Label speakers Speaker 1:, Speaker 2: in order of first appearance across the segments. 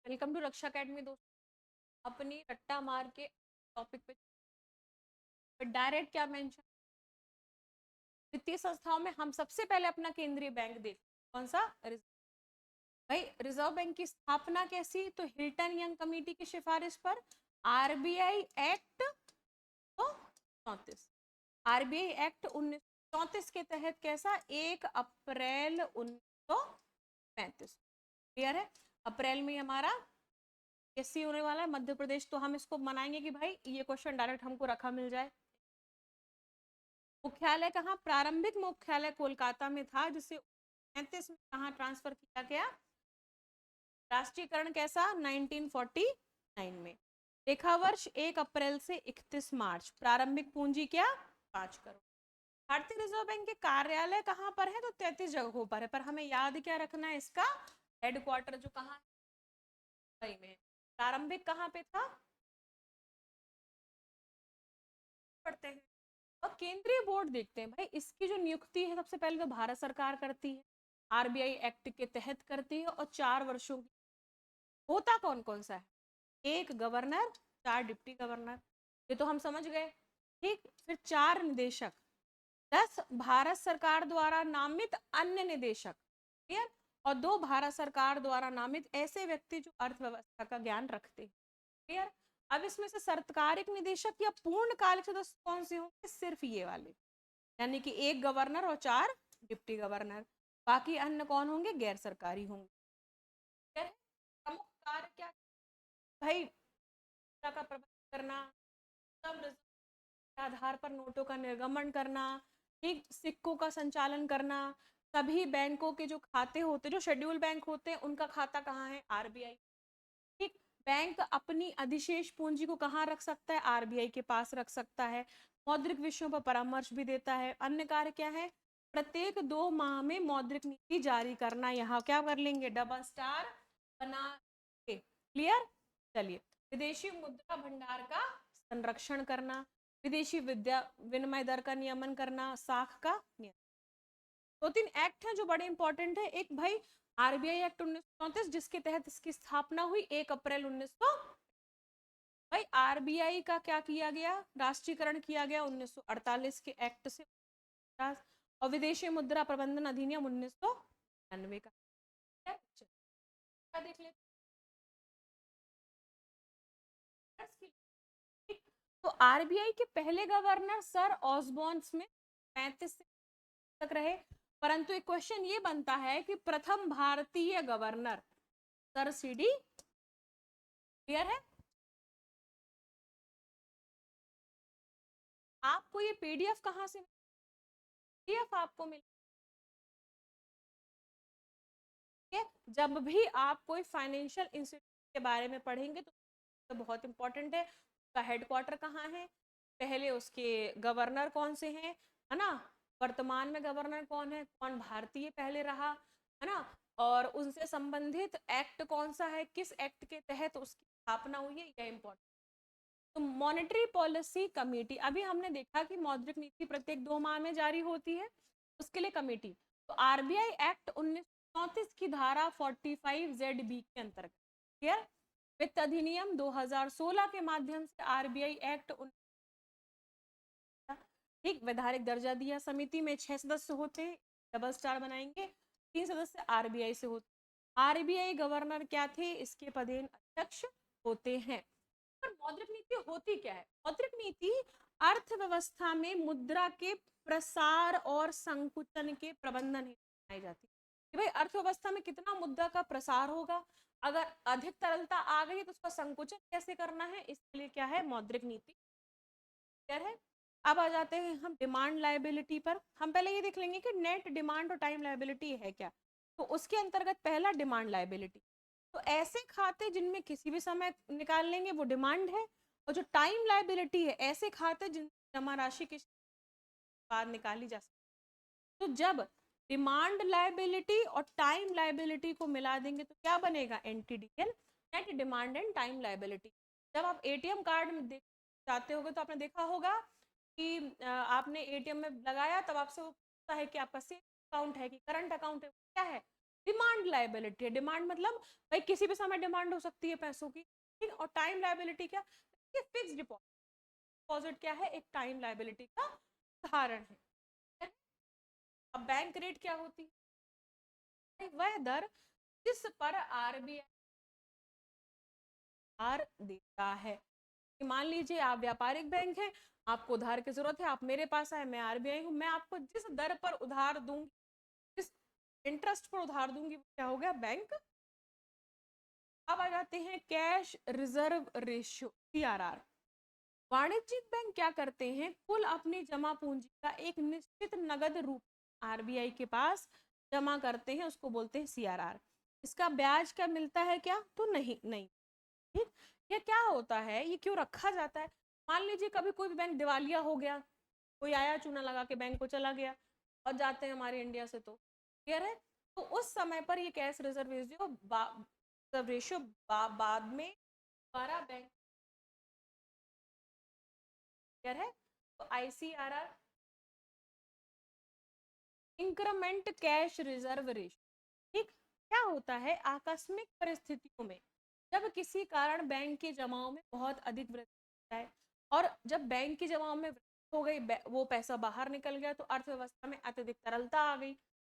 Speaker 1: Welcome to Raksha academy दोस्तों। अपनी रट्टा मार के टॉपिक पे डायरेक्ट क्या मेंशन, वित्तीय संस्थाओं में हम सबसे पहले अपना केंद्रीय बैंक देख, कौन सा? भाई रिजर्व बैंक की स्थापना कैसी? तो हिल्टन यंग कमेटी की सिफारिश पर आरबीआई एक्ट 1934, आरबीआई एक्ट 1934 के तहत कैसा? 1 अप्रैल 1935। क्लियर है? अप्रैल में हमारा एससी होने वाला है मध्य प्रदेश, तो हम इसको मनाएंगे कि भाई ये क्वेश्चन डायरेक्ट हमको रखा मिल जाए। मुख्यालय कहाँ? प्रारंभिक मुख्यालय कोलकाता में था, जिसे 1935 में कहाँ ट्रांसफर किया गया? राष्ट्रीयकरण कैसा? 1949 में। लेखा वर्ष 1 अप्रैल से 31 मार्च। प्रारंभिक पूंजी क्या? 5 करोड़। भारतीय रिजर्व बैंक के कार्यालय कहाँ पर है? तो 33 जगहों पर है, पर हमें याद क्या रखना है? इसका हेडक्वार्टर जो कहाँ है, मुंबई में। प्रारंभिक कहाँ पे था? पढ़ते हैं। और केंद्रीय बोर्ड देखते हैं भाई, इसकी जो नियुक्ति है सबसे पहले तो भारत सरकार करती है, आरबीआई एक्ट के तहत करती है, और 4 वर्षों की। होता कौन कौन सा है? 1 गवर्नर, 4 डिप्टी गवर्नर, ये तो हम समझ गए। ठीक, फिर 4 निदेशक, 10 भारत सरकार द्वारा नामित अन्य निदेशक, क्लियर, और 2 भारत सरकार द्वारा नामित ऐसे व्यक्ति जो अर्थव्यवस्था का ज्ञान रखते हैं। क्लियर? अब इसमें से सरकारिक निदेशक या पूर्णकालिक सदस्य कौन से होंगे? सिर्फ ये वाले, यानी कि 1 गवर्नर और 4 डिप्टी गवर्नर। बाकी अन्य कौन होंगे? गैर सरकारी होंगे। प्रमुख कार्य क्या? भाई का प्रबंध करना, सब के आधार पर नोटों का निर्गमन करना, ठीक, सिक्कों का संचालन करना, सभी बैंकों के जो खाते होते, जो शेड्यूल बैंक होते हैं, उनका खाता कहाँ है? आरबीआई। ठीक, बैंक अपनी अधिशेष पूंजी को कहाँ रख सकता है? आरबीआई के पास रख सकता है। मौद्रिक विषयों पर परामर्श भी देता है। अन्य कार्य क्या है? प्रत्येक 2 माह में मौद्रिक नीति जारी करना। यहाँ क्या कर लेंगे? डबल स्टार बना के। क्लियर? चलिए, विदेशी मुद्रा भंडार का संरक्षण करना, विदेशी विद्या विनिमय दर का नियमन करना, साख का नियमन। 2-3 एक्ट हैं जो बड़े इंपॉर्टेंट है। एक भाई आरबीआई एक्ट 1934, जिसके तहत इसकी स्थापना हुई 1 अप्रैल 1900। भाई आरबीआई का क्या किया गया? राष्ट्रीयकरण किया गया 1948 के एक्ट से। और विदेशी मुद्रा प्रबंधन अधिनियम 1999 का। देख लेते, तो आरबीआई के पहले गवर्नर सर ऑसबॉर्न स्मिथ 35 तक रहे, परंतु एक क्वेश्चन ये बनता है कि प्रथम भारतीय गवर्नर सर सीडी। क्लियर है? आपको ये पीडीएफ कहाँ से? पीडीएफ आपको मिल, जब भी आप कोई फाइनेंशियल इंस्टीट्यूट के बारे में पढ़ेंगे तो बहुत इंपॉर्टेंट है, उसका हेडक्वार्टर कहाँ है, पहले उसके गवर्नर कौन से हैं, है ना, वर्तमान में गवर्नर कौन है, कौन भारतीय पहले रहा, है ना, और उनसे संबंधित एक्ट कौन सा है, किस एक्ट के तहत उसकी स्थापना हुई है, यह इंपॉर्टेंट। तो मॉनेटरी पॉलिसी कमेटी, अभी हमने देखा कि मौद्रिक नीति प्रत्येक 2 माह में जारी होती है, उसके लिए कमेटी। तो आरबीआई एक्ट 1934 की धारा 45 ZB के अंतर्गत, क्लियर, वित्त अधिनियम 2016 के माध्यम से आरबीआई एक्ट, ठीक, वैधानिक दर्जा दिया। समिति में 6 सदस्य होते हैं, डबल स्टार बनाएंगे। 3 सदस्य आरबीआई से होते। आरबीआई गवर्नर क्या थे? इसके पदेन अध्यक्ष होते हैं। पर मौद्रिक नीति होती क्या है? मौद्रिक नीति अर्थव्यवस्था में मुद्रा के प्रसार और संकुचन के प्रबंधन बनाई जाती है कि भाई अर्थव्यवस्था में कितना मुद्रा का प्रसार होगा, अगर अधिक तरलता आ गई तो उसका संकुचन कैसे करना है, इसके लिए क्या है? मौद्रिक नीति। क्लियर है? अब आ जाते हैं हम डिमांड लायबिलिटी पर। हम पहले ये देख लेंगे कि नेट डिमांड और टाइम लायबिलिटी है क्या। तो उसके अंतर्गत पहला डिमांड लायबिलिटी, तो ऐसे खाते जिनमें किसी भी समय निकाल लेंगे वो डिमांड है, और जो टाइम लायबिलिटी है ऐसे खाते जिन जमा राशि के बाद निकाली जा सकती। तो जब डिमांड लायबिलिटी और टाइम लायबिलिटी को मिला देंगे तो क्या बनेगा? NTDL, net demand and time liability. जब आप एटीएम कार्ड में जाते होगे तो आपने देखा होगा कि आपने एटीएम में लगाया, तब आपसे वो पूछता है कि आपका सेविंग अकाउंट है कि करंट अकाउंट है, क्या है? डिमांड लाइबिलिटी है। डिमांड मतलब भाई किसी भी समय डिमांड हो सकती है पैसों की, ठीक। और टाइम लाइबिलिटी क्या, ये फिक्स डिपॉजिट। डिपॉजिट क्या है, एक टाइम लाइबिलिटी का उदाहरण है। अब बैंक रेट क्या होती है, वह दर जिस पर आरबीआई उधार देता है। मान लीजिए आप व्यापारिक बैंक है, आपको उधार की जरूरत है, आप मेरे पास आए, मैं आरबीआई हूँ, मैं आपको जिस दर पर उधार दूंगी, जिस इंटरेस्ट पर उधार दूंगी, वो क्या हो गया, बैंक। अब आ जाते हैं कैश रिजर्व रेशियो, सीआरआर। वाणिज्यिक बैंक क्या करते हैं, कुल अपनी जमा पूंजी का एक निश्चित नगद रूप आरबीआई के पास जमा करते हैं, उसको बोलते हैं सीआरआर। इसका ब्याज क्या मिलता है क्या, तो नहीं नहीं, ठीक। ये क्या होता है, ये क्यों रखा जाता है, मान लीजिए कभी कोई भी बैंक दिवालिया हो गया, कोई आया चूना लगा के बैंक को चला गया, और जाते हैं हमारे इंडिया से, तो क्लियर है। तो उस समय पर ये कैश रिजर्व रेशियो बाद में दोबारा बैंक, क्लियर है। तो ICRR, increment cash reserve ratio, ठीक। क्या होता है, आकस्मिक परिस्थितियों में जब किसी कारण बैंक की जमाओं में बहुत अधिक वृद्धि होता है, और जब बैंक की जमाओं में वृद्धि हो गई, वो पैसा बाहर निकल गया, तो अर्थव्यवस्था में अत्यधिक तरलता आ गई।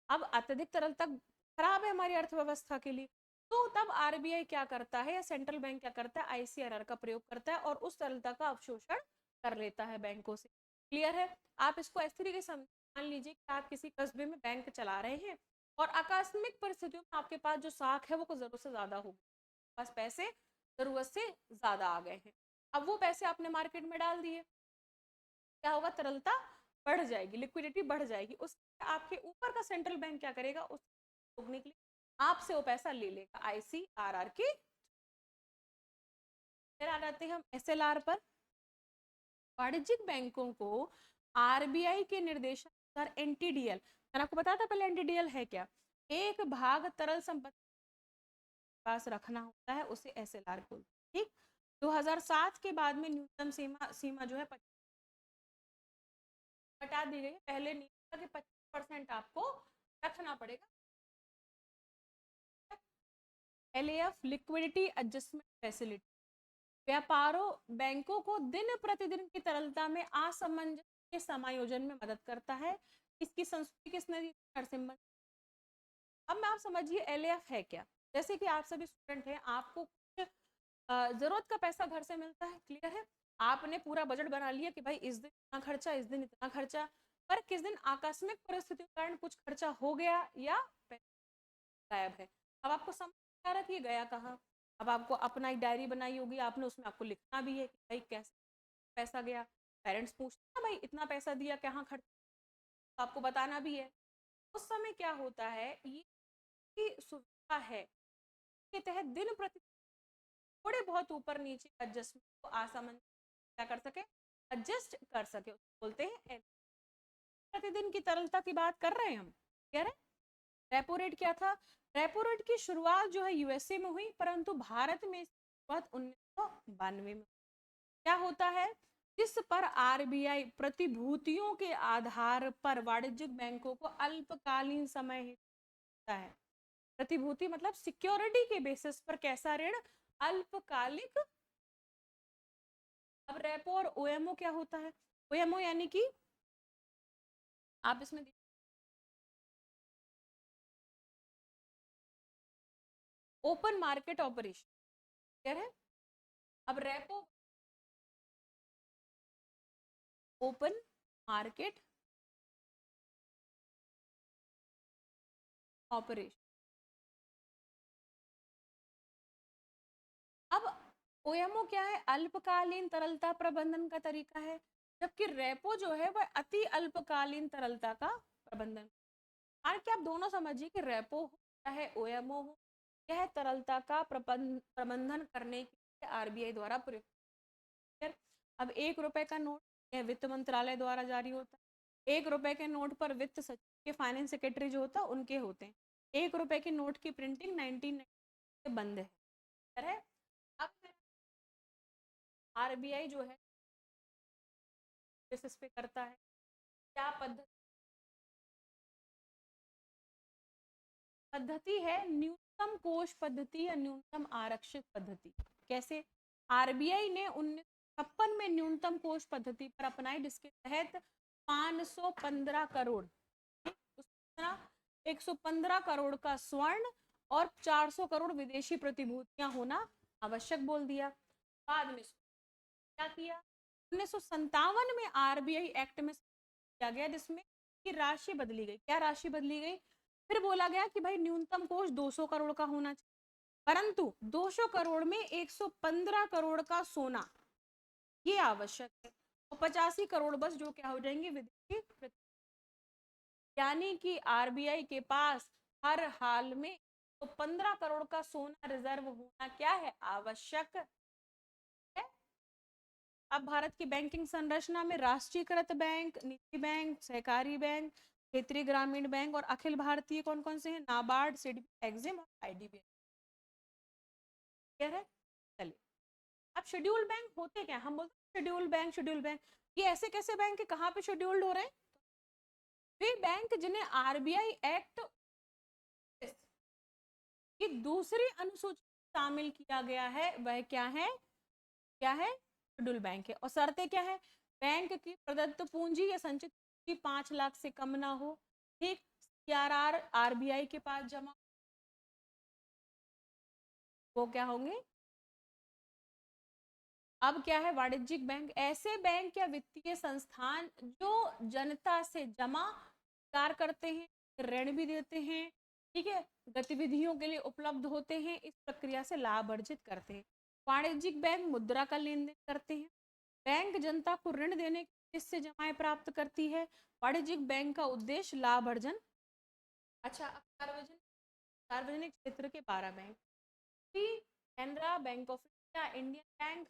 Speaker 1: अब अत्यधिक तरलता खराब है हमारी अर्थव्यवस्था के लिए, तो तब आरबीआई क्या करता है, या सेंट्रल बैंक क्या करता है, आईसीआरआर का प्रयोग करता है, और उस तरलता का अवशोषण कर लेता है बैंकों से। क्लियर है। आप इसको इस तरीके से मान लीजिए कि आप किसी कस्बे में बैंक चला रहे हैं, और आकस्मिक परिस्थितियों में आपके पास जो साख है वो जरूरत से ज्यादा होगी, पास पैसे जरूरत से ज्यादा आ गए हैं। अब वो पैसे आपने मार्केट में डाल दिए, क्या होगा, तरलता बढ़ जाएगी, लिक्विडिटी बढ़ जाएगी। उस आपके ऊपर का सेंट्रल बैंक क्या करेगा, उस रोकने के लिए आपसे वो पैसा ले लेगा आईसीआरआर की। फिर आ जाते हैं हम एसएलआर पर। वाणिज्यिक बैंकों को आरबीआई के निर्देशानुसार एनटीडीएल, मैंने आपको बताया था पहले एनटीडीएल है क्या, एक भाग तरल संपत्ति पास रखना होता है, उसे एसएलआर बोलते हैं, ठीक। 2007 के बाद में न्यूनतम सीमा सीमा जो है हटा दी गई है। पहले नहीं था कि 25% आपको रखना पड़ेगा। एलएएफ, लिक्विडिटी एडजस्टमेंट फैसिलिटी, व्यापारों बैंकों को दिन प्रतिदिन की तरलता में असमंजस के समायोजन में मदद करता है। इसकी संस्कृति किसने दी, नरसिम्हा। अब मैं आप समझिए एलएएफ है क्या, जैसे कि आप सभी स्टूडेंट हैं, आपको कुछ जरूरत का पैसा घर से मिलता है, क्लियर है। आपने पूरा बजट बना लिया कि भाई इस दिन इतना खर्चा, इस दिन इतना खर्चा, पर किस दिन आकस्मिक परिस्थितियों के कारण कुछ खर्चा हो गया या गायब है। अब आपको समझ आ रहा है कि ये गया कहाँ। अब आपको अपना एक डायरी बनाई होगी आपने, उसमें आपको लिखना भी है कि भाई कैसे पैसा गया। पेरेंट्स पूछते हैं भाई इतना पैसा दिया कहाँ खर्च, तो आपको बताना भी है। उस समय क्या होता है, ये सुविधा है के तहत दिन प्रति थोड़े बहुत ऊपर नीचे एडजस्टमेंट को आसामंजस्य क्या कर सके, एडजस्ट कर सके, बोलते हैं। प्रतिदिन की तरलता की बात कर रहे हैं हम, कह रहे रेपो रेट क्या था, रेपो रेट की शुरुआत जो है यूएसए में हुई, परंतु भारत में शुरुआत 1992 में। क्या होता है, जिस पर आरबीआई प्रतिभूतियों के आधार पर वाणिज्यिक बैंकों को अल्पकालीन समय देता है। प्रतिभूति मतलब सिक्योरिटी के बेसिस पर कैसा ऋण, अल्पकालिक। अब रेपो और ओएमओ क्या होता है, ओएमओ यानी कि आप इसमें ओपन मार्केट ऑपरेशन, क्या है। अब रेपो ओपन मार्केट ऑपरेशन। अब ओएमओ क्या है, अल्पकालीन तरलता प्रबंधन का तरीका है, जबकि रेपो जो है वह अति अल्पकालीन तरलता का प्रबंधन। और क्या आप दोनों समझिए कि रेपो हो चाहे ओएमओ हो, यह तरलता का प्रबंधन करने के लिए आरबीआई द्वारा प्रयुक्त। अब 1 रुपए का नोट यह वित्त मंत्रालय द्वारा जारी होता है। 1 रुपए के नोट पर वित्त सचिव के फाइनेंस सेक्रेटरी जो होता है उनके होते हैं। 1 रुपए के नोट की प्रिंटिंग 1990 से बंद है। अब आरबीआई जो है बेसिस पे करता है, क्या पद्धति पद्धति है न्यूनतम कोष पद्धति या न्यूनतम आरक्षित पद्धति। कैसे? आरबीआई ने 1956 में न्यूनतम कोष पद्धति पर अपनाई, जिसके तहत 515 करोड़ 115 करोड़ का स्वर्ण और 400 करोड़ विदेशी प्रतिभूतियां होना आवश्यक बोल दिया। बाद में क्या किया? 1957 में आरबीआई एक्ट में किया गया, जिसमें की राशि बदली गई। क्या राशि बदली गई? फिर बोला गया कि भाई न्यूनतम कोष 200 करोड़ का होना चाहिए, परंतु 200 करोड़ में 115 करोड़ का सोना ये आवश्यक है, और 85 करोड़ बस जो क्या हो जाएंगे विदेशी। यानी कि आरबीआई के पास हर हाल में तो 15 करोड़ का सोना रिजर्व होना क्या है? आवश्यक है। अब भारत की बैंकिंग संरचना में राष्ट्रीयकृत बैंक, निजी बैंक, सहकारी बैंक, क्षेत्रीय ग्रामीण बैंक और अखिल भारतीय कौन कौन से हैं? नाबार्ड, सिडबी, एक्जिम और आईडीबीआई। क्लियर है? चलिए, अब शेड्यूल बैंक होते क्या? हम बोलते हैं शेड्यूल बैंक, शेड्यूल बैंक। ये ऐसे कैसे बैंक है, कहाँ पे शेड्यूल्ड हो रहे हैं? वे बैंक जिन्हें आरबीआई एक्ट की दूसरी अनुसूची शामिल किया गया है, वह क्या है? क्या है? शेड्यूल बैंक है। और शर्तें क्या है? बैंक की प्रदत्त पूंजी या संचित पूंजी 5 लाख से कम ना हो। ठीक, सीआरआर आरबीआई के पास जमा, वो क्या होंगे? अब क्या है? वाणिज्यिक बैंक, ऐसे बैंक या वित्तीय संस्थान जो जनता से जमा कार करते हैं, ऋण भी देते हैं, ठीक है, गतिविधियों के लिए उपलब्ध होते हैं, इस प्रक्रिया से लाभ अर्जित करते हैं। वाणिज्यिक बैंक मुद्रा का लेन देन करते हैं। बैंक जनता को ऋण देने से जमाएं प्राप्त करती है। वाणिज्यिक बैंक का उद्देश्य लाभ अर्जन। अच्छा, अब सार्वजनिक क्षेत्र के 12 bank, Canara bank of India, Indian bank,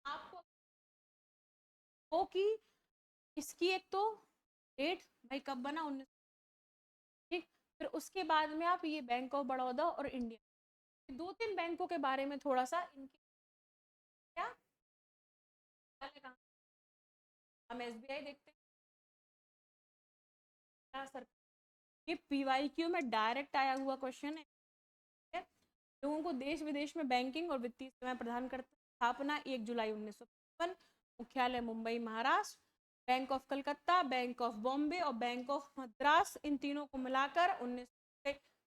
Speaker 1: आपको वो की इसकी एक तो डेट भाई कब बना, 19, ठीक। फिर उसके बाद में आप ये बैंक ऑफ बड़ौदा और इंडियन, 2-3 बैंकों के बारे में थोड़ा सा इनकी क्या हम एसबीआई देखते हैं सर। ये पीवाईक्यू में डायरेक्ट आया हुआ क्वेश्चन है। लोगों को देश विदेश में बैंकिंग और वित्तीय सेवाएं प्रदान करता। स्थापना 1 जुलाई 1955, मुख्यालय Mumbai Maharashtra. Bank of Calcutta, bank of Bombay और बैंक ऑफ मद्रास, इन तीनों को मिलाकर 19।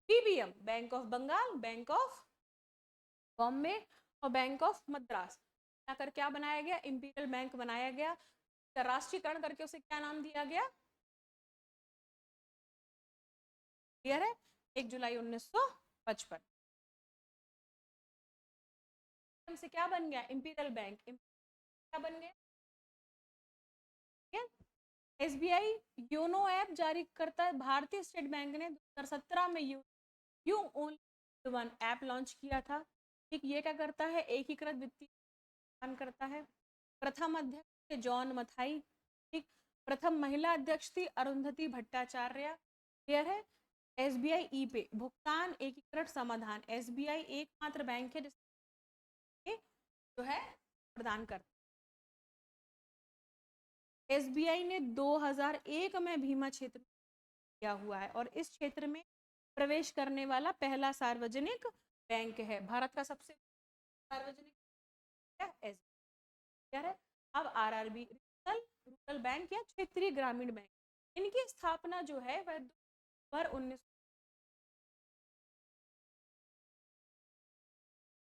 Speaker 1: PBM bank of Bengal, bank of Bombay और बैंक ऑफ मद्रास मिलाकर क्या बनाया गया? इंपीरियल बैंक बनाया गया। राष्ट्रीयकरण करके उसे क्या नाम दिया गया? क्लियर है? 1 जुलाई 1955 से क्या बन गया? Imperial bank. क्या बन गया? एसबीआई योनो ऐप जारी करता है। भारतीय स्टेट बैंक ने 2017 में you only one app launch किया था। ठीक, ये क्या करता है? एकीकृत वित्तीय प्रदान करता है। प्रथम अध्यक्ष जॉन मथाई, ठीक। प्रथम महिला अध्यक्ष थी अरुंधति भट्टाचार्य। क्लियर है? एसबीआई ई पे भुगतान एकीकृत समाधान, एसबीआई एकमात्र बैंक है जिसके जो है प्रदान करता। एसबीआई ने 2001 में भीमा क्षेत्र किया हुआ है और इस क्षेत्र में प्रवेश करने वाला पहला सार्वजनिक बैंक है। भारत का सबसे सार्वजनिक क्या है? अब आरआरबी रूरल बैंक या क्षेत्रीय ग्रामीण बैंक, इनकी स्थापना जो है वह 19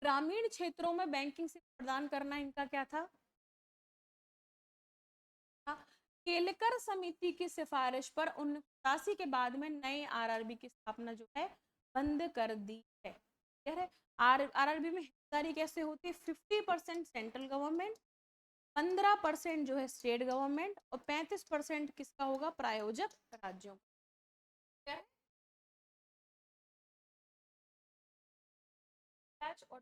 Speaker 1: ग्रामीण क्षेत्रों में बैंकिंग सेवा प्रदान करना इनका क्या था? केलकर समिति की सिफारिश पर 1987 के बाद में नए आरआरबी की स्थापना जो है बंद कर दी है। क्या है? आरआरबी में हिस्सेदारी कैसे होती है? 50% सेंट्रल गवर्नमेंट, 15% जो है स्टेट गवर्नमेंट और 35% किसका होगा? प्रायोजक राज्यों। क्या है? और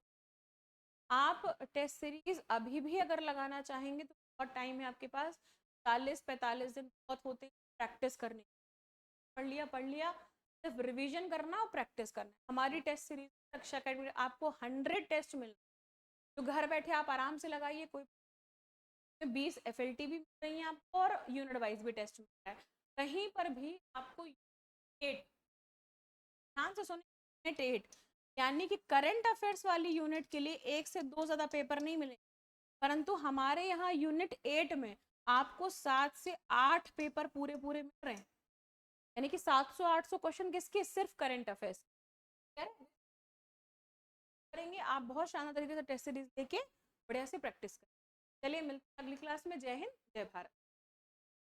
Speaker 1: आप टेस्ट सीरीज अभी भी अगर लगाना चाहेंगे तो बहुत टाइम है आपके पास, 40-45 दिन बहुत होते हैं प्रैक्टिस करने। पढ़ लिया, सिर्फ रिवीजन करना और प्रैक्टिस करना। हमारी टेस्ट सीरीज कक्षा अकेडमी आपको 100 टेस्ट मिल, तो घर बैठे आप आराम से लगाइए। कोई 20 एफएलटी भी मिल रही है आपको और यूनिट वाइज भी टेस्ट मिल रहा है। कहीं पर भी आपको 8, ध्यान से सुनिए, यूनिट 8, यानी कि करंट अफेयर्स वाली यूनिट के लिए एक से दो ज्यादा पेपर नहीं मिले, परंतु हमारे यहाँ यूनिट 8 में आपको 7 से 8 पेपर पूरे पूरे मिल रहे हैं, यानी कि 700-800 क्वेश्चन किसके, सिर्फ करंट अफेयर्स करेंगे। आप बहुत शानदार तरीके से टेस्ट सीरीज लेके बढ़िया से प्रैक्टिस करें। चलिए मिलते हैं अगली क्लास में। जय हिंद, जय भारत।